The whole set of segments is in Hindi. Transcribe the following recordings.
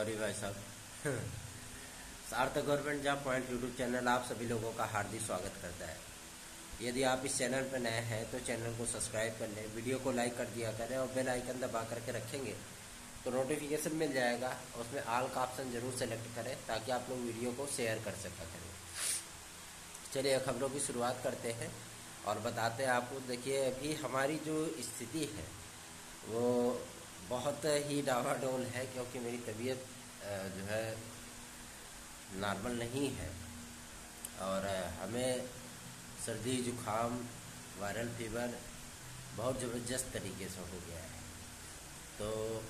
सॉरी भाई साहब। सार्थक government job point YouTube channel आप सभी लोगों का हार्दिक स्वागत करता है। यदि आप इस चैनल पर नए हैं तो चैनल को सब्सक्राइब कर लें, वीडियो को लाइक कर दिया करें और बेल आइकन दबा करके रखेंगे तो नोटिफिकेशन मिल जाएगा। उसमें ऑल का ऑप्शन जरूर सेलेक्ट करें ताकि आप लोग वीडियो को शेयर कर सका करें। चलिए खबरों की शुरुआत करते हैं और बताते हैं आपको। देखिए अभी हमारी जो स्थिति है वो बहुत ही डावाडोल है, क्योंकि मेरी तबीयत जो है नॉर्मल नहीं है और हमें सर्दी जुखाम वायरल फीवर बहुत ज़बरदस्त तरीके से हो गया है। तो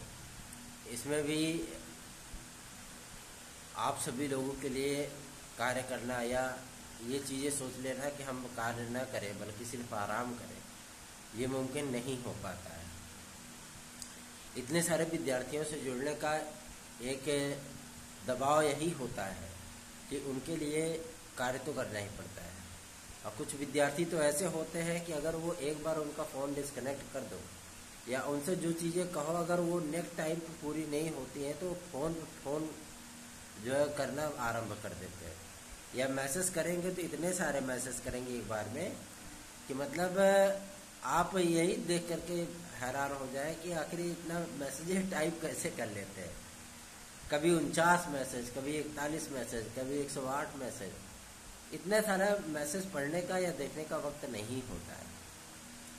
इसमें भी आप सभी लोगों के लिए कार्य करना या ये चीज़ें सोच लेना कि हम कार्य न करें बल्कि सिर्फ आराम करें, ये मुमकिन नहीं हो पाता है। इतने सारे विद्यार्थियों से जुड़ने का एक दबाव यही होता है कि उनके लिए कार्य तो करना ही पड़ता है। और कुछ विद्यार्थी तो ऐसे होते हैं कि अगर वो एक बार उनका फ़ोन डिस्कनेक्ट कर दो या उनसे जो चीज़ें कहो अगर वो नेक्स्ट टाइम पर पूरी नहीं होती हैं तो फ़ोन जो है करना आरंभ कर देते हैं। या मैसेज करेंगे तो इतने सारे मैसेज करेंगे एक बार में कि मतलब आप यही देख करके हैरान हो जाए कि आखिर इतना मैसेज टाइप कैसे कर लेते हैं। कभी 49 मैसेज, कभी 41 मैसेज, कभी 108 मैसेज। इतने सारा मैसेज पढ़ने का या देखने का वक्त नहीं होता है।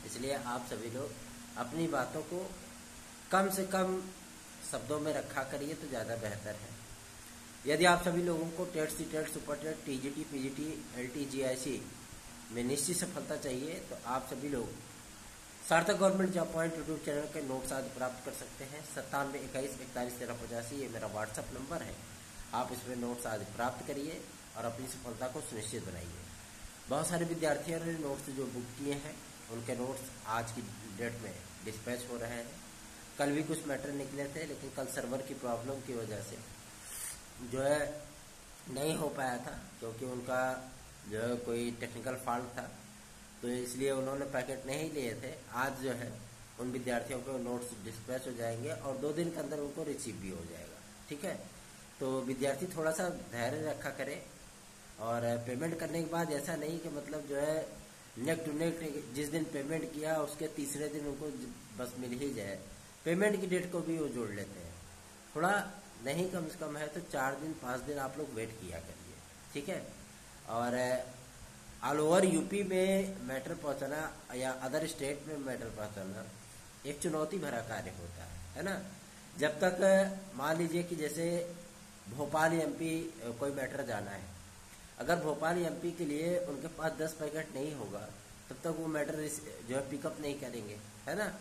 इसलिए आप सभी लोग अपनी बातों को कम से कम शब्दों में रखा करिए तो ज़्यादा बेहतर है। यदि आप सभी लोगों को TET, CTET, super TET, TGT, PGT, LT, GIC में निश्चित सफलता चाहिए तो आप सभी लोग Sarthak government job point YouTube channel के नोट्स आदि प्राप्त कर सकते हैं। 97 21 41 13 85 ये मेरा व्हाट्सअप नंबर है। आप इसमें नोट्स आदि प्राप्त करिए और अपनी सफलता को सुनिश्चित बनाइए। बहुत सारे विद्यार्थियों ने नोट्स जो बुक किए हैं उनके नोट्स आज की डेट में डिस्पैच हो रहे हैं। कल भी कुछ मैटर निकले थे लेकिन कल सर्वर की प्रॉब्लम की वजह से जो है नहीं हो पाया था, क्योंकि उनका जो है कोई टेक्निकल फॉल्ट था तो इसलिए उन्होंने पैकेट नहीं लिए थे। आज जो है उन विद्यार्थियों को नोट्स डिस्पैच हो जाएंगे और 2 दिन के अंदर उनको रिसीव भी हो जाएगा। ठीक है, तो विद्यार्थी थोड़ा सा धैर्य रखा करें और पेमेंट करने के बाद ऐसा नहीं कि मतलब जो है नेक्स्ट टू नेक्स्ट जिस दिन पेमेंट किया उसके तीसरे दिन उनको बस मिल ही जाए। पेमेंट की डेट को भी वो जोड़ लेते हैं। थोड़ा नहीं कम से कम है तो 4 दिन 5 दिन आप लोग वेट किया करिए। ठीक है, और ऑल ओवर यूपी में मैटर पहुंचाना या अदर स्टेट में मैटर पहुंचाना एक चुनौती भरा कार्य होता है ना। जब तक मान लीजिए कि जैसे भोपाल एमपी कोई मैटर जाना है, अगर भोपाल एमपी के लिए उनके पास 10 पैकेट नहीं होगा तब तक वो मैटर जो है पिकअप नहीं करेंगे, है ना।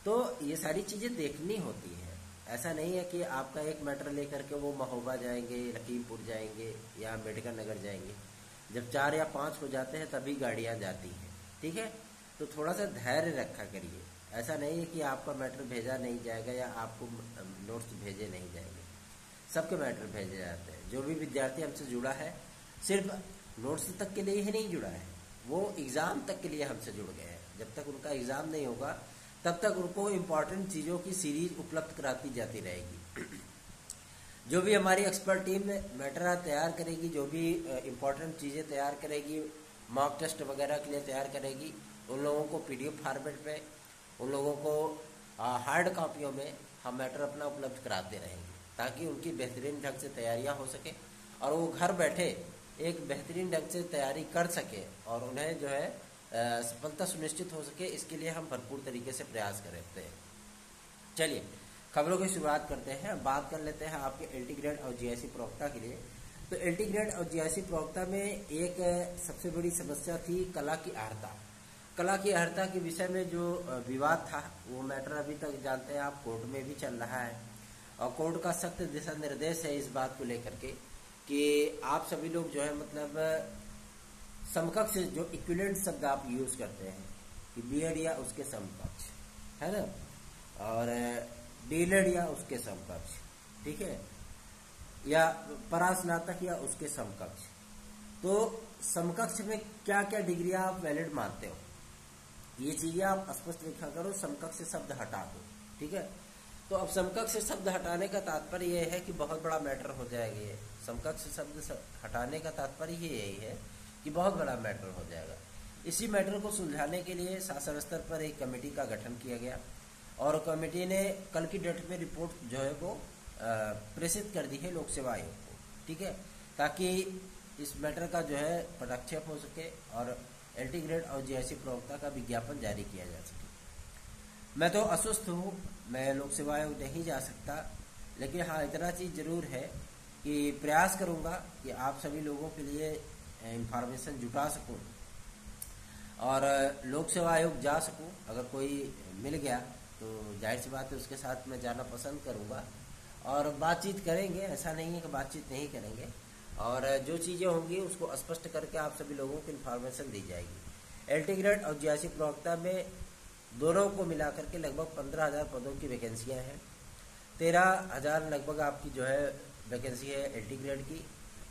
तो ये सारी चीज़ें देखनी होती है। ऐसा नहीं है कि आपका एक मैटर लेकर के वो महोबा जाएंगे, लखीमपुर जाएंगे या अम्बेडकर नगर जाएंगे। जब 4 या 5 हो जाते हैं तभी गाड़ियाँ जाती हैं। ठीक है, तो थोड़ा सा धैर्य रखा करिए। ऐसा नहीं है कि आपका मैटर भेजा नहीं जाएगा या आपको नोट्स भेजे नहीं जाएंगे, सबके मैटर भेजे जाते हैं। जो भी विद्यार्थी हमसे जुड़ा है सिर्फ नोट्स तक के लिए ही नहीं जुड़ा है, वो एग्ज़ाम तक के लिए हमसे जुड़ गए हैं। जब तक उनका एग्ज़ाम नहीं होगा तब तक उनको इम्पॉर्टेंट चीज़ों की सीरीज उपलब्ध कराती जाती रहेगी। जो भी हमारी एक्सपर्ट टीम मैटर तैयार करेगी, जो भी इम्पोर्टेंट चीज़ें तैयार करेगी, मॉक टेस्ट वगैरह के लिए तैयार करेगी, उन लोगों को पीडीएफ फॉर्मेट में, उन लोगों को हार्ड कॉपियों में हम मैटर अपना उपलब्ध कराते रहेंगे ताकि उनकी बेहतरीन ढंग से तैयारियां हो सके और वो घर बैठे एक बेहतरीन ढंग से तैयारी कर सके और उन्हें जो है सफलता सुनिश्चित हो सके। इसके लिए हम भरपूर तरीके से प्रयास करते हैं। चलिए खबरों की शुरुआत करते हैं। बात कर लेते हैं आपके एलटी ग्रेड और जीआईसी प्रवक्ता के लिए। तो एलटी ग्रेड और जीआईसी प्रवक्ता में एक सबसे बड़ी समस्या थी कला की अर्हता। कला की अर्हता के विषय में जो विवाद था वो मैटर अभी तक जानते हैं आप कोर्ट में भी चल रहा है और कोर्ट का सख्त दिशा निर्देश है इस बात को लेकर के कि आप सभी लोग जो है मतलब समकक्ष जो इक्विवेलेंट शब्द आप यूज करते हैं कि बीएड या उसके समकक्ष, है ना, और डीएलएड या उसके समकक्ष, ठीक है, या परास्नातक या उसके समकक्ष। तो समकक्ष में क्या क्या डिग्री आप वैलिड मानते हो, ये चीजें आप स्पष्ट लिखा करो। समकक्ष शब्द हटा दो, ठीक है। तो अब समकक्ष शब्द हटाने का तात्पर्य यह है कि बहुत बड़ा मैटर हो जाएगा। ये समकक्ष शब्द हटाने का तात्पर्य ही यही है कि बहुत बड़ा मैटर हो जाएगा। इसी मैटर को सुलझाने के लिए शासन स्तर पर एक कमेटी का गठन किया गया और कमेटी ने कल की डेट में रिपोर्ट जो है वो प्रेषित कर दी है लोक सेवा आयोग को, ठीक है, ताकि इस मैटर का जो है पदक्षेप हो सके और एलटी ग्रेड और जीआईसी प्रवक्ता का विज्ञापन जारी किया जा सके। मैं तो अस्वस्थ हूँ, मैं लोक सेवा आयोग नहीं जा सकता, लेकिन हाँ इतना चीज़ जरूर है कि प्रयास करूँगा कि आप सभी लोगों के लिए इंफॉर्मेशन जुटा सकूँ और लोक सेवा आयोग जा सकूँ। अगर कोई मिल गया तो जाहिर सी बात है उसके साथ मैं जाना पसंद करूँगा और बातचीत करेंगे। ऐसा नहीं है कि बातचीत नहीं करेंगे और जो चीज़ें होंगी उसको स्पष्ट करके आप सभी लोगों को इन्फॉर्मेशन दी जाएगी। एलटी ग्रेड और जीआईसी प्रवक्ता में दोनों को मिलाकर के लगभग 15,000 पदों की वैकेंसियां हैं। 13,000 लगभग आपकी जो है वैकेंसी है एलटी ग्रेड की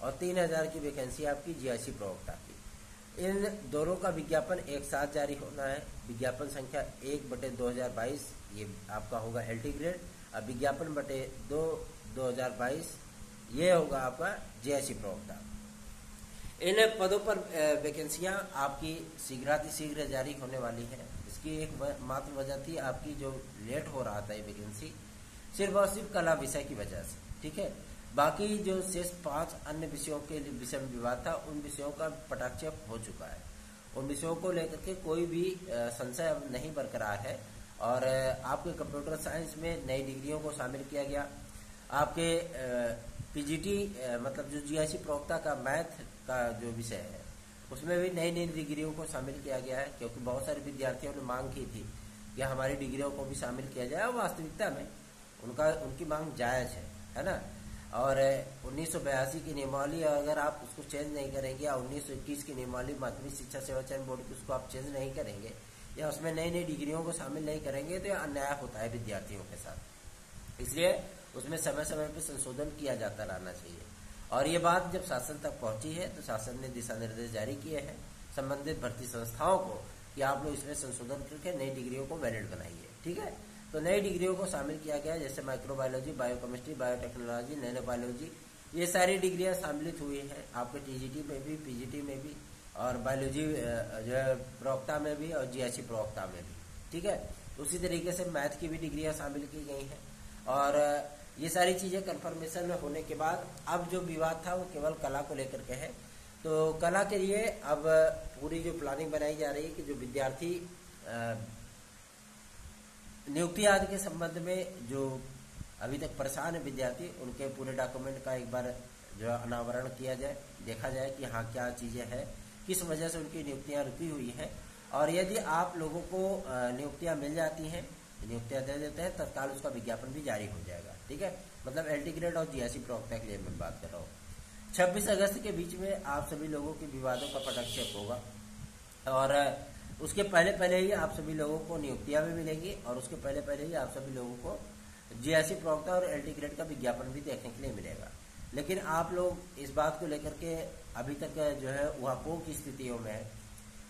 और 3,000 की वैकेंसी है आपकी जीआईसी प्रवक्ता की। इन दोनों का विज्ञापन एक साथ जारी होना है। विज्ञापन संख्या 1/2022 ये आपका होगा एलटी ग्रेड और विज्ञापन बटे 2/2022 ये होगा आपका जीआईसी प्रवक्ता। इन पदों पर वैकेंसियां आपकी शीघ्र जारी होने वाली है। इसकी एक मात्र वजह थी आपकी जो लेट हो रहा था ये वैकेंसी सिर्फ और सिर्फ कला विषय की वजह से, ठीक है। बाकी जो शेष 5 अन्य विषयों के विषय में विवाद था उन विषयों का पटाक्षेप हो चुका है। उन विषयों को लेकर के कोई भी संशय अब नहीं बरकरार है और आपके कंप्यूटर साइंस में नई डिग्रियों को शामिल किया गया। आपके पीजीटी मतलब जो जीआईसी प्रवक्ता का मैथ का जो विषय है उसमें भी नई डिग्रियों को शामिल किया गया है, क्योंकि बहुत सारे विद्यार्थियों ने मांग की थी कि हमारी डिग्रियों को भी शामिल किया जाए और वास्तविकता में उनकी मांग जायज़ है ना। और 1982 की नियमावली अगर आप उसको चेंज नहीं करेंगे या 1921 की नियमावली माध्यमिक शिक्षा सेवा चयन बोर्ड की उसको आप चेंज नहीं करेंगे या उसमें नई डिग्रियों को शामिल नहीं करेंगे तो यह अन्याय होता है विद्यार्थियों के साथ। इसलिए उसमें समय समय पर संशोधन किया जाता रहना चाहिए। और ये बात जब शासन तक पहुंची है तो शासन ने दिशा निर्देश जारी किए हैं संबंधित भर्ती संस्थाओं को कि आप लोग इसमें संशोधन करके नई डिग्रियों को वैलिड बनाइए, ठीक है। तो नई डिग्रियों को शामिल किया गया जैसे microbiology, biochemistry, biotechnology, nano biology, ये सारी डिग्रियां सम्मिलित हुई हैं आपके टीजीटी में भी, पीजीटी में भी और बायोलॉजी जो है प्रवक्ता में भी और जीआईसी प्रवक्ता में भी, ठीक है। उसी तरीके से मैथ की भी डिग्रियां शामिल की गई हैं और ये सारी चीज़ें कन्फर्मेशन में होने के बाद अब जो विवाद था वो केवल कला को लेकर के है। तो कला के लिए अब पूरी जो प्लानिंग बनाई जा रही है कि जो विद्यार्थी नियुक्ति आदि के संबंध में जो अभी तक परेशान है विद्यार्थी, उनके पूरे डॉक्यूमेंट का एक बार जो अनावरण किया जाए, देखा जाए कि हाँ क्या चीज़ें हैं, किस वजह से उनकी नियुक्तियां रुकी हुई हैं और यदि आप लोगों को नियुक्तियां मिल जाती हैं, नियुक्तियां दे देते हैं, तत्काल उसका विज्ञापन भी जारी हो जाएगा, ठीक है। मतलब एलटी ग्रेड और जीआईसी प्रवक्ता के लिए मैं बात कर रहा हूँ। 26 अगस्त के बीच में आप सभी लोगों के विवादों का पदक्षेप होगा और उसके पहले ही आप सभी लोगों को नियुक्तियां भी मिलेंगी और उसके पहले ही आप सभी लोगों को जीआईसी प्रवक्ता और एलटी ग्रेड का विज्ञापन भी देखने के लिए मिलेगा। लेकिन आप लोग इस बात को लेकर के अभी तक जो है उहापोह की स्थितियों में है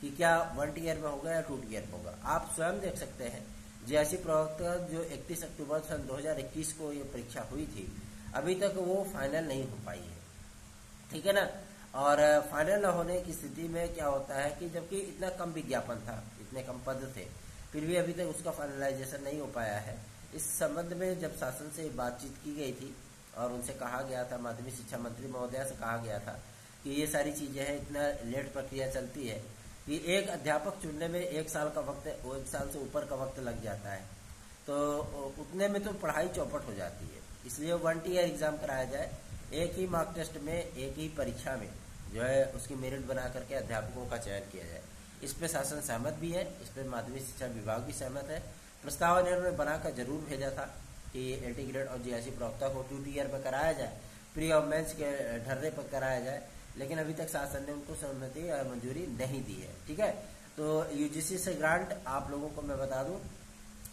कि क्या 1 टीयर में होगा या 2 टीयर में होगा। आप स्वयं देख सकते हैं जीआईसी प्रवक्ता जो 31 अक्टूबर सन 2021 को ये परीक्षा हुई थी अभी तक वो फाइनल नहीं हो पाई है, ठीक है ना। और फाइनल न होने की स्थिति में क्या होता है कि जबकि इतना कम विज्ञापन था, इतने कम पद थे, फिर भी अभी तक उसका फाइनलाइजेशन नहीं हो पाया है। इस संबंध में जब शासन से बातचीत की गई थी और उनसे कहा गया था, माध्यमिक शिक्षा मंत्री महोदया से कहा गया था कि ये सारी चीज़ें हैं, इतना लेट प्रक्रिया चलती है कि एक अध्यापक चुनने में 1 साल का वक्त, 1 साल से ऊपर का वक्त लग जाता है, तो उतने में तो पढ़ाई चौपट हो जाती है। इसलिए 1 टीयर एग्जाम कराया जाए, एक ही मार्क टेस्ट में, एक ही परीक्षा में जो है उसकी मेरिट बना करके अध्यापकों का चयन किया जाए। इस पर शासन सहमत भी है, इस पर माध्यमिक शिक्षा विभाग भी सहमत है। प्रस्ताव इन्होंने बनाकर जरूर भेजा था कि एलटी ग्रेड और जीआईसी प्रवक्ता को 2 टीयर पर कराया जाए, प्री और मेंस के ढर्रे पर कराया जाए, लेकिन अभी तक शासन ने उनको सहमति और मंजूरी नहीं दी है, ठीक है। तो यूजीसी से ग्रांट आप लोगों को मैं बता दूं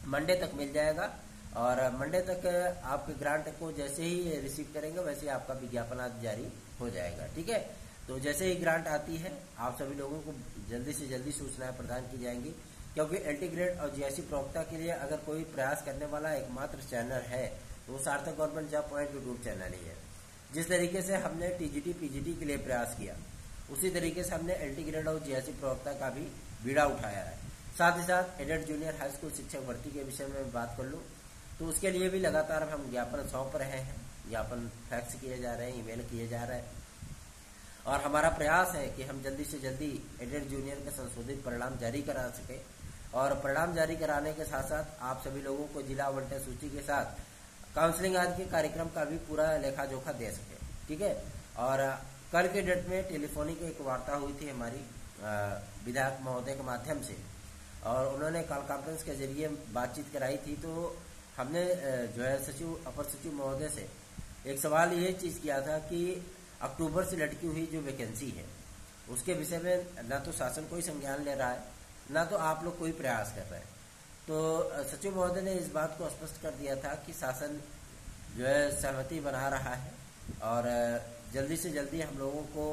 मंडे तक मिल जाएगा और मंडे तक आपके ग्रांट को जैसे ही रिसीव करेंगे वैसे ही आपका विज्ञापन आज जारी हो जाएगा, ठीक है। तो जैसे ही ग्रांट आती है आप सभी लोगों को जल्दी से जल्दी सूचनाएं प्रदान की जाएंगी क्योंकि एंटी ग्रेड और जीआईसी प्रवक्ता के लिए अगर कोई प्रयास करने वाला एकमात्र चैनल है तो वो Sarthak government job point YouTube channel ही है। जिस तरीके से हमने टीजीटी पीजीटी के लिए प्रयास किया, उसी तरीके से हमने एंटी ग्रेड और जीआईसी प्रवक्ता का भी बीड़ा उठाया है। साथ ही साथ एडेड जूनियर हाई स्कूल शिक्षक भर्ती के विषय में बात कर लूँ तो उसके लिए भी लगातार हम ज्ञापन सौंप रहे हैं, ज्ञापन फैक्स किए जा रहे हैं, ईमेल किए जा रहे हैं, और हमारा प्रयास है कि हम जल्दी से जल्दी एडेड जूनियर के संशोधित परिणाम जारी करा सके। और परिणाम जारी कराने के साथ साथ आप सभी लोगों को जिला आवंटन सूची के साथ काउंसलिंग आदि के कार्यक्रम का भी पूरा लेखा जोखा दे सके। ठीक है। और कल के डेट में टेलीफोनिक एक वार्ता हुई थी हमारी विधायक महोदय के माध्यम से, और उन्होंने कॉल कॉन्फ्रेंस के जरिए बातचीत कराई थी। तो हमने जो है सचिव अपर सचिव महोदय से एक सवाल ये चीज़ किया था कि अक्टूबर से लटकी हुई जो वैकेंसी है उसके विषय में ना तो शासन कोई संज्ञान ले रहा है, ना तो आप लोग कोई प्रयास कर रहे हैं। तो सचिव महोदय ने इस बात को स्पष्ट कर दिया था कि शासन जो है सहमति बना रहा है और जल्दी से जल्दी हम लोगों को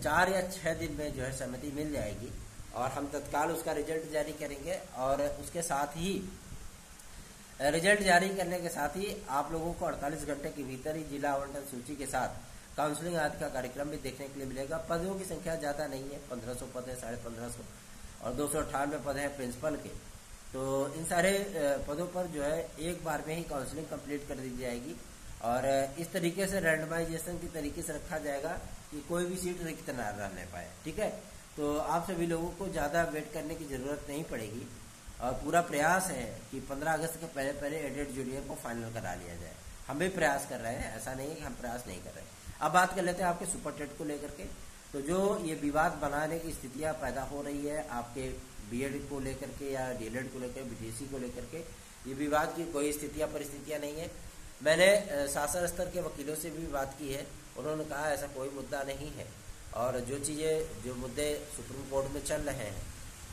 4 या 6 दिन में जो है सहमति मिल जाएगी और हम तत्काल उसका रिजल्ट जारी करेंगे। और उसके साथ ही रिजल्ट जारी करने के साथ ही आप लोगों को 48 घंटे के भीतर ही जिला आवंटन सूची के साथ काउंसलिंग आदि का कार्यक्रम भी देखने के लिए मिलेगा। पदों की संख्या ज़्यादा नहीं है, 1500 पद है, 1550 और 298 पद हैं प्रिंसिपल के। तो इन सारे पदों पर जो है एक बार में ही काउंसलिंग कंप्लीट कर दी जाएगी और इस तरीके से रैंडमाइजेशन की तरीके से रखा जाएगा कि कोई भी सीट रिक्त ना रहने पाए। ठीक है। तो आप सभी लोगों को ज़्यादा वेट करने की ज़रूरत नहीं पड़ेगी और पूरा प्रयास है कि 15 अगस्त के पहले पहले एडेड जूनियर को फाइनल करा लिया जाए। हम भी प्रयास कर रहे हैं, ऐसा नहीं है कि हम प्रयास नहीं कर रहे हैं। अब बात कर लेते हैं आपके सुपर टेट को लेकर के। तो जो ये विवाद बनाने की स्थितियां पैदा हो रही है आपके बीएड को लेकर के या डीएलएड को लेकर, बीटीसी को लेकर के, ये विवाद की कोई स्थितियां परिस्थितियां नहीं है। मैंने शासन स्तर के वकीलों से भी बात की है, उन्होंने कहा ऐसा कोई मुद्दा नहीं है और जो मुद्दे सुप्रीम कोर्ट में चल रहे हैं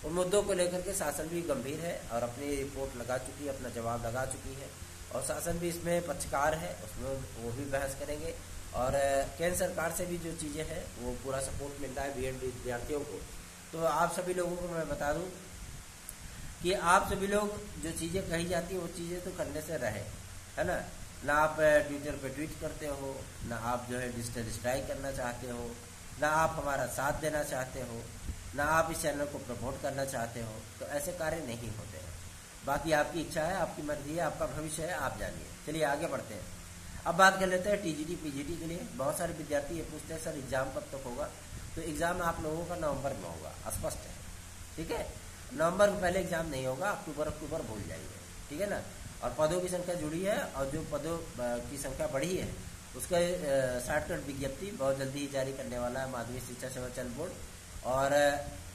उन मुद्दों को लेकर के शासन भी गंभीर है और अपनी रिपोर्ट लगा चुकी है, अपना जवाब लगा चुकी है और शासन भी इसमें पक्षकार है, उसमें वो भी बहस करेंगे। और केंद्र सरकार से भी जो चीज़ें हैं वो पूरा सपोर्ट मिल रहा है बीएड विद्यार्थियों को। तो आप सभी लोगों को मैं बता दूं कि आप सभी लोग जो चीज़ें कही जाती है वो चीज़ें तो करने से रहे, है ना। ना आप ट्विटर पे ट्वीट करते हो, ना आप जो है डिजिटल स्ट्राइक करना चाहते हो, ना आप हमारा साथ देना चाहते हो, ना आप इस चैनल को प्रमोट करना चाहते हो। तो ऐसे कार्य नहीं होते हैं। बाकी आपकी इच्छा है, आपकी मर्जी है, आपका भविष्य है, आप जानिए। चलिए आगे बढ़ते हैं। अब बात कर लेते हैं टीजीटी पीजीटी के लिए। बहुत सारे विद्यार्थी ये पूछते हैं सर एग्जाम कब तक होगा। तो एग्जाम आप लोगों का नवंबर में होगा, स्पष्ट है। ठीक है। नवंबर में पहले एग्जाम नहीं होगा, अक्टूबर भूल जाइए। ठीक है ना। और पदों की संख्या जुड़ी है और जो पदों की संख्या बढ़ी है उसका शॉर्टकट विज्ञप्ति बहुत जल्दी ही जारी करने वाला है माध्यमिक शिक्षा सेवा चयन बोर्ड। और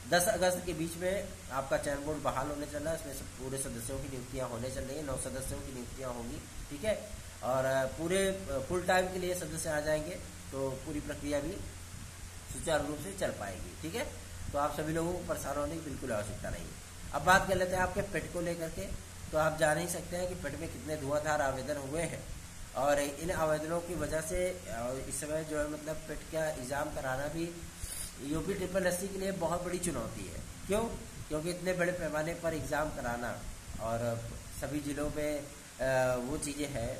10 अगस्त के बीच में आपका चयन बोर्ड बहाल होने चल रहा है। इसमें पूरे सदस्यों की नियुक्तियां होने चल रही है, 9 सदस्यों की नियुक्तियां होंगी। ठीक है। और पूरे फुल टाइम के लिए सदस्य आ जाएंगे तो पूरी प्रक्रिया भी सुचारू रूप से चल पाएगी। ठीक है। तो आप सभी लोगों को परेशान होने की बिल्कुल आवश्यकता नहीं है। अब बात कर लेते हैं आपके पेट को लेकर के। तो आप जान ही सकते हैं कि पेट में कितने धुआंधार आवेदन हुए हैं और इन आवेदनों की वजह से इस समय जो है मतलब पेट का एग्जाम कराना भी यूपी SSS के लिए बहुत बड़ी चुनौती है। क्यों? क्योंकि इतने बड़े पैमाने पर एग्ज़ाम कराना और सभी जिलों में वो चीज़ें हैं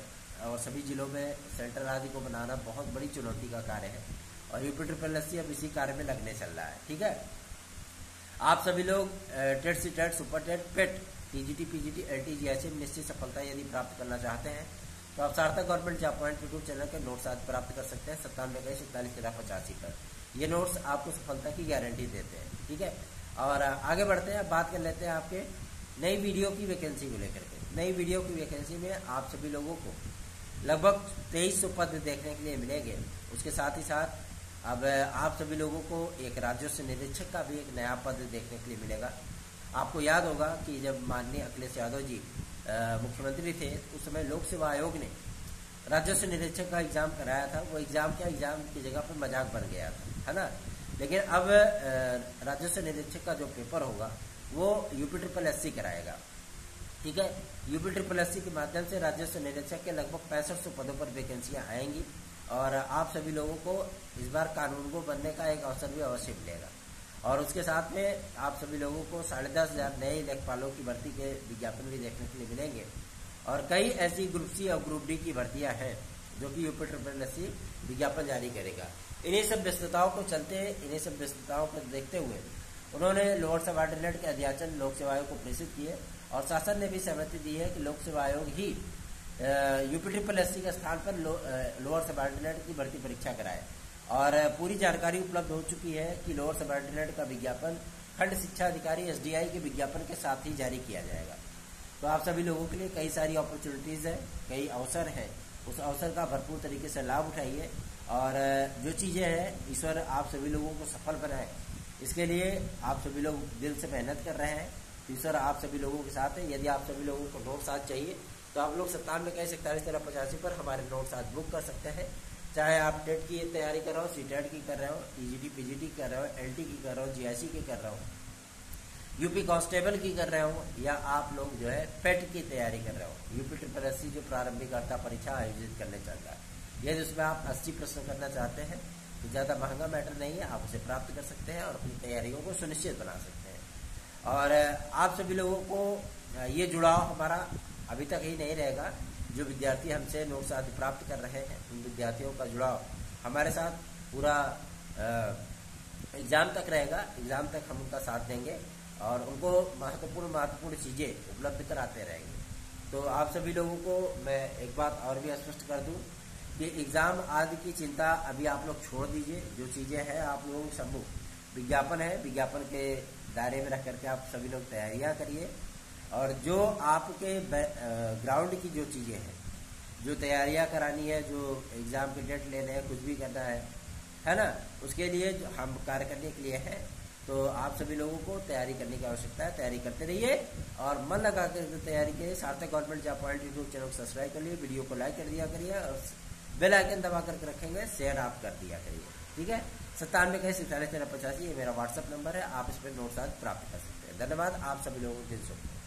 और सभी जिलों में सेंटर आदि को बनाना बहुत बड़ी चुनौती का कार्य है और यूपी SSS अब इसी कार्य में लगने चल रहा है। ठीक है। आप सभी लोग TET C TET super TET PET TGT PGT LT GIC में निश्चित सफलता यदि प्राप्त करना चाहते हैं तो आप सार्थक government job point YouTube channel के नोट्स आज प्राप्त कर सकते हैं 97 पर। ये नोट्स आपको सफलता की गारंटी देते हैं। ठीक है। और आगे बढ़ते हैं। बात कर लेते हैं आपके नई वीडियो की वैकेंसी को लेकर के। नई वीडियो की वैकेंसी में आप सभी लोगों को लगभग 2300 पद देखने के लिए मिलेंगे। उसके साथ ही साथ अब आप सभी लोगों को एक राजस्व निरीक्षक का भी एक नया पद देखने के लिए मिलेगा। आपको याद होगा कि जब माननीय अखिलेश यादव जी मुख्यमंत्री थे उस समय लोक सेवा आयोग ने राजस्व निरीक्षक का एग्जाम कराया था। वो एग्जाम की जगह पर मजाक बन गया था, है ना। लेकिन अब राजस्व निरीक्षक का जो पेपर होगा वो यूपी SSS कराएगा। ठीक है। यूपी SSS के माध्यम से राजस्व निरीक्षक के लगभग 6500 पदों पर वैकेंसियां आएंगी और आप सभी लोगों को इस बार कानून को बनने का एक अवसर भी अवश्य मिलेगा। और उसके साथ में आप सभी लोगों को 10,500 नए लेखपालों की भर्ती के विज्ञापन भी देखने के लिए मिलेंगे। और कई ऐसी ग्रुप सी और ग्रुप डी की भर्तियां हैं जो कि UPSSC विज्ञापन जारी करेगा। इन्हीं सब व्यस्तताओं को चलते, इन्हीं सब व्यस्तताओं को देखते हुए उन्होंने लोअर सब ऑर्डिनेट के अध्याचन लोक सेवा आयोग को प्रेषित किए और शासन ने भी सहमति दी है कि लोक सेवा आयोग ही UPSSC के स्थान पर लोअर सब ऑर्डिनेट की भर्ती परीक्षा कराए। और पूरी जानकारी उपलब्ध हो चुकी है कि लोअर सब ऑर्डिनेट का विज्ञापन खंड शिक्षा अधिकारी SDI के विज्ञापन के साथ ही जारी किया जाएगा। तो आप सभी लोगों के लिए कई सारी अपॉर्चुनिटीज़ है, कई अवसर हैं, उस अवसर का भरपूर तरीके से लाभ उठाइए और जो चीज़ें हैं ईश्वर आप सभी लोगों को सफल बनाए, इसके लिए आप सभी लोग दिल से मेहनत कर रहे हैं। तो ईश्वर आप सभी लोगों के साथ है। यदि आप सभी लोगों को नोट्स आज चाहिए तो आप लोग 9721411385 पर हमारे नोट्स आज बुक कर सकते हैं। चाहे आप टेट की तैयारी कर रहे हो, CTET की कर रहे हो, TGT PGT कर रहे हो, LT की कर रहे हो, GIC की कर रहे हो, UP कांस्टेबल की कर रहे हो, या आप लोग जो है पेट की तैयारी कर रहे हो। UPSSC जो प्रारंभिक अर्हता परीक्षा आयोजित करने चल रहा है, यदि उसमें आप 80 प्रश्न करना चाहते हैं तो ज़्यादा महंगा मैटर नहीं है, आप उसे प्राप्त कर सकते हैं और अपनी तैयारियों को सुनिश्चित बना सकते हैं। और आप सभी लोगों को ये जुड़ाव हमारा अभी तक ही नहीं रहेगा। जो विद्यार्थी हमसे नोट्स आदि प्राप्त कर रहे हैं उन विद्यार्थियों का जुड़ाव हमारे साथ पूरा एग्ज़ाम तक रहेगा। एग्ज़ाम तक हम उनका साथ देंगे और उनको महत्वपूर्ण चीज़ें उपलब्ध कराते रहेंगे। तो आप सभी लोगों को मैं एक बात और भी स्पष्ट कर दूं कि एग्ज़ाम आदि की चिंता अभी आप लोग छोड़ दीजिए। जो चीज़ें हैं आप लोगों के सम्मुख विज्ञापन है, विज्ञापन के दायरे में रख करके आप सभी लोग तैयारियां करिए। और जो आपके ग्राउंड की जो चीज़ें हैं, जो तैयारियां करानी है, जो एग्ज़ाम के डेट लेने हैं, कुछ भी करना है ना, उसके लिए जो हम कार्य करने के लिए हैं। तो आप सभी लोगों को तैयारी करने की आवश्यकता है। तैयारी करते रहिए और मन लगा कर तैयारी के सार्थक government job point YouTube channel को सब्सक्राइब कर लिए, वीडियो को लाइक कर दिया करिए और बेल आइकन दबा करके रखेंगे, शेयर आप कर दिया करिए। ठीक है, 9721411385 ये मेरा व्हाट्सअप नंबर है, आप इस पर नोट्स आज प्राप्त कर सकते हैं। धन्यवाद आप सभी लोगों को दिन शुभ।